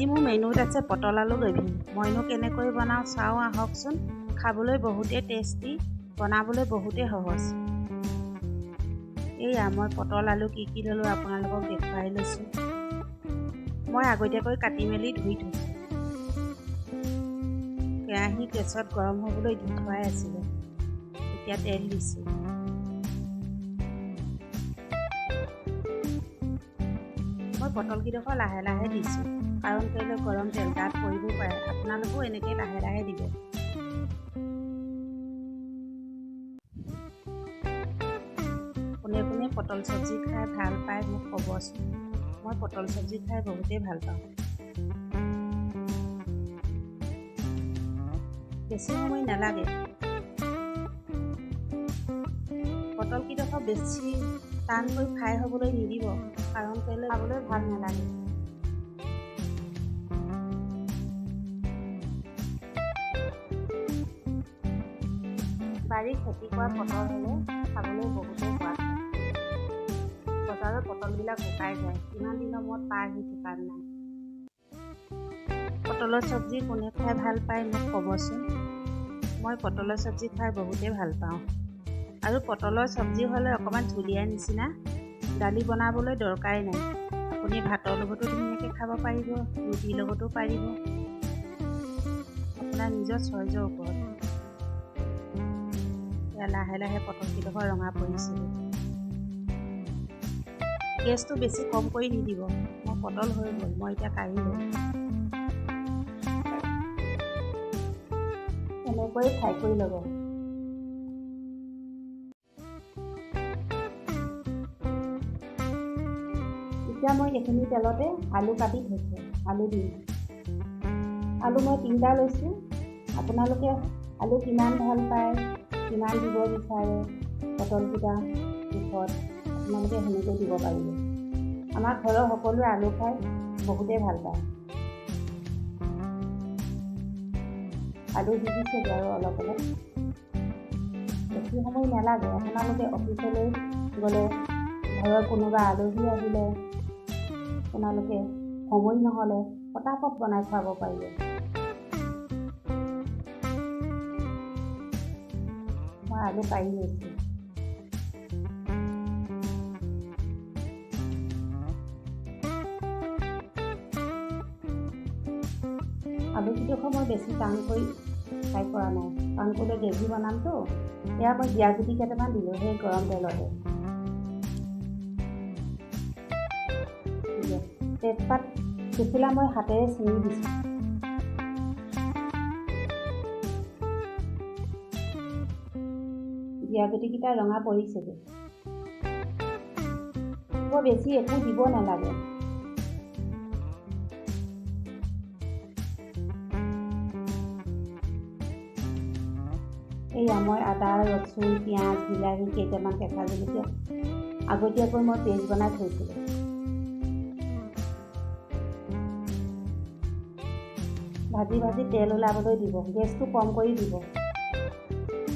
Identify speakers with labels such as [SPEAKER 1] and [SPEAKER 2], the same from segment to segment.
[SPEAKER 1] আজি মোৰ মেনুত আছে পটল আলু গ্ৰেভি। মইনো কেনেকৈ বনাওঁ চাওঁ আহকচোন। খাবলৈ বহুতেই টেষ্টি, বনাবলৈ বহুতেই সহজ। এয়া মই পটল আলু কি ল'লোঁ আপোনালোকক দেখুৱাই লৈছোঁ। মই আগতীয়াকৈ কাটি মেলি ধুই থৈছোঁ। কেৰাহী গেছত গৰম হ'বলৈ দি থোৱাই আছিলে। এতিয়া তেল দিছোঁ। মই পটলকেইডোখৰ লাহে লাহে দিছোঁ, কাৰণ কেলৈ গৰম তেল তাত পৰিব পাৰে। আপোনালোকেও এনেকৈ লাহে লাহে দিব। কোনে কোনে পটল চব্জি খাই ভাল পায় মোক ক'বচোন। মই পটল চব্জি খাই বহুতেই ভাল পাওঁ। বেছি সময় নালাগে। পটলকেইডোখৰ বেছি টানকৈ ফ্ৰাই হ'বলৈ নিদিব, কাৰণ কেলৈ খাবলৈ ভাল নালাগে। বাৰীত খেতি কৰা পটল হ'লে খাবলৈ বহুতেই সোৱাদ হয়। বজাৰৰ পটলবিলাক শুকাই যায়, ইমান দিনৰ মূৰত পাৰ হৈ থকা নাই। পটলৰ চব্জি কোনে খাই ভাল পায় মোক ক'বচোন। মই পটলৰ চব্জি খাই বহুতেই ভাল পাওঁ। আৰু পটলৰ চব্জি হ'লে অকণমান জুলীয়া নিচিনা, দালি বনাবলৈ দৰকাৰেই নাই। আপুনি ভাতৰ লগতো ধুনীয়াকৈ খাব পাৰিব, ৰুটিৰ লগতো পাৰিব। আপোনাৰ নিজৰ চইজৰ ওপৰত। লাহে লাহে পটলকেইডোখৰ ৰঙা পৰিছিল। গেছটো বেছি কম কৰি নিদিব। মোৰ পটল হৈ গ'ল, মই এতিয়া কাঢ়ি লওঁ। এনেকৈ ফ্ৰাই কৰি ল'ব। এতিয়া মই এইখিনি তেলতে আলু কাটি থৈছোঁ, আলু দিম। আলু মই 3টা লৈছোঁ। আপোনালোকে আলু কিমান ভাল পায়, কিমান দিব বিচাৰে পটলকেইটা জোখত আপোনালোকে সেনেকৈ দিব পাৰিব। আমাৰ ঘৰৰ সকলোৱে আলু খাই বহুতেই ভাল পায়। আলু দি দিছোঁ আৰু অলপ অলপ। বেছি সময় নালাগে। আপোনালোকে অফিচলৈ গ'লে, ঘৰৰ কোনোবা আলহী আহিলে, আপোনালোকে সময় নহ'লে পটাপট বনাই খুৱাব পাৰিব। মই আলু কাঢ়ি লৈছোঁ। আলুকেইডোখৰ মই বেছি টানকৈ ফ্ৰাই কৰা নাই, কাৰণ কেলৈ গ্ৰেভি বনামতো। এয়া মই জীয়া গুটি কেইটামান দিলোঁ সেই গৰম তেলতে। তেজপাত টোপোলা মই হাতেৰে ছিঙি দিছোঁ। জীয়া গুটিকেইটা ৰঙা পৰিছেগৈ। বৰ বেছি একো দিব নালাগে। এয়া মই আদা, ৰচুন, পিঁয়াজ, বিলাহী, কেইটামান কেঁচা জলকীয়া আগতীয়াকৈ মই পেষ্ট বনাই থৈছিলোঁ। ভাজি ভাজি তেল ওলাবলৈ দিব। গেছটো কম কৰি দিব।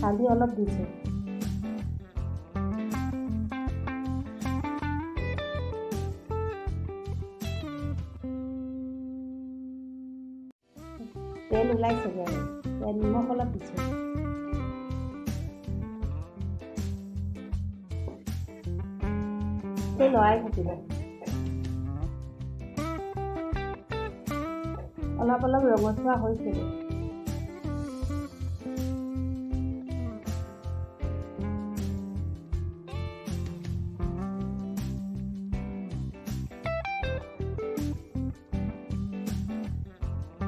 [SPEAKER 1] হালধি অলপ দিছোঁ। তেল ওলাইছেগৈ আৰু ইয়াত নিমখ অলপ দিছোঁ। লৰাই থাকিব। অলপ অলপ ৰঙচুৱা হৈছেগৈ।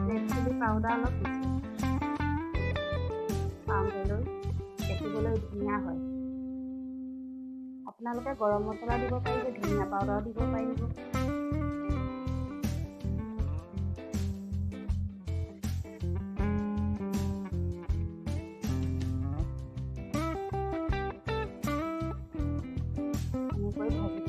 [SPEAKER 1] ৰেড চিলি পাউডাৰ অলপ দিছোঁ, পাউডাৰলৈ দেখিবলৈ ধুনীয়া হয়। আপোনালোকে গৰম মছলা দিব পাৰিব, ধনিয়া পাউডাৰ দিব পাৰিব। এনেকৈ ভাজি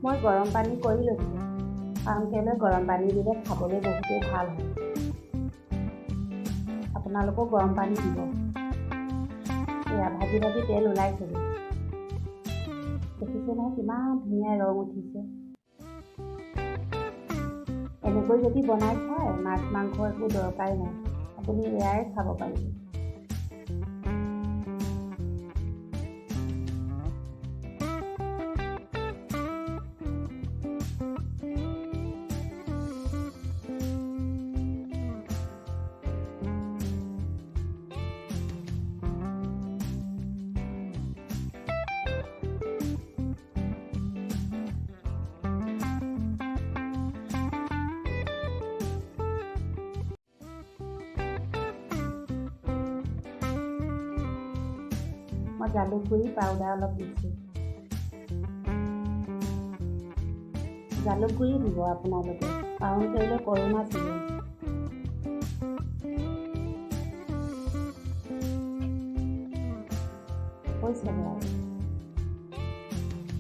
[SPEAKER 1] মই গৰম পানী কৰি লৈছোঁ, কাৰণ কেলৈ গৰম পানী দিলে খাবলৈ বহুতেই ভাল হয়। আপোনালোকেও গৰম পানী দিব। এয়া ভাজি ভাজি তেল ওলাইছেগৈ। দেখিছে নহয় কিমান ধুনীয়া ৰং উঠিছে। এনেকৈ যদি বনাই খায় মাছ মাংস একো দৰকাৰেই নাই, আপুনি এয়াই খাব পাৰিব। মই জালুক গুড়ি পাউডাৰ অলপ দিছোঁ। জালুক গুড়ি দিব আপোনালোকে, কাৰণ কেলৈ কৰোণা ছিজন। হৈছে আৰু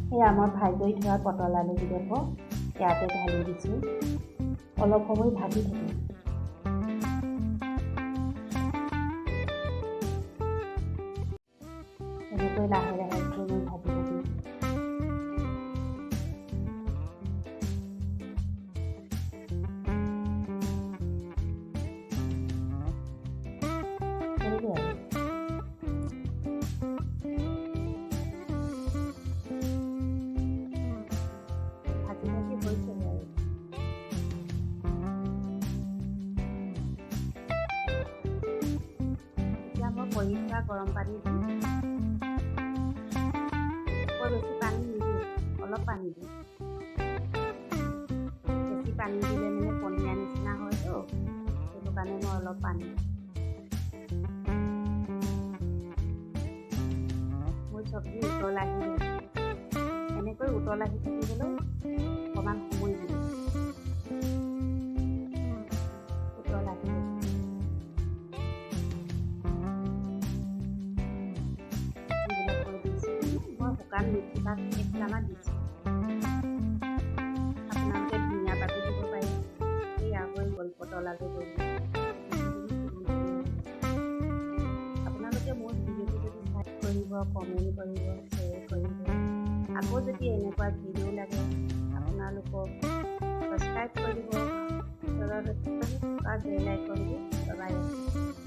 [SPEAKER 1] সেয়া মই ফ্ৰাই কৰি থোৱা পটল আলুকেইডোখ ইয়াতে ঢালি দিছোঁ। অলপ সময় ভাজি থাকিম। এনেকৈ লাহে লাহে মই ভাজি থাকিম। ভাজি ভাজি হৈছে আৰু এতিয়া মই পৰিষ্কাৰ গৰম পানী দিম। বেছি পানী নিদিওঁ, অলপ পানী দিম। বেছি পানী দিলে মানে পনীয়া নিচিনা হয়তো, সেইটো কাৰণে মই অলপ পানী দিম। মোৰ চব্জি উতল আহিলে, এনেকৈ উতল আহি থাকিবলৈ অকণমান সময় দিম। উতল আহিলে শুকান মিঠি পাত 1 চামুচ দিছোঁ। আপোনালোকে ধনিয়া পাতো দিব পাৰে। এয়া হৈ গ'ল পটল আলু দহি। আপোনালোকে মোৰ ভিডিঅ'টো যদি লাইক কৰিব, কমেণ্ট কৰিব, শ্বেয়াৰ কৰিব। আকৌ যদি এনেকুৱা ভিডিঅ' লাগে আপোনালোকক ছাবস্ক্ৰাইব কৰিব, বেল আইকনটো দবাই ৰাখিব।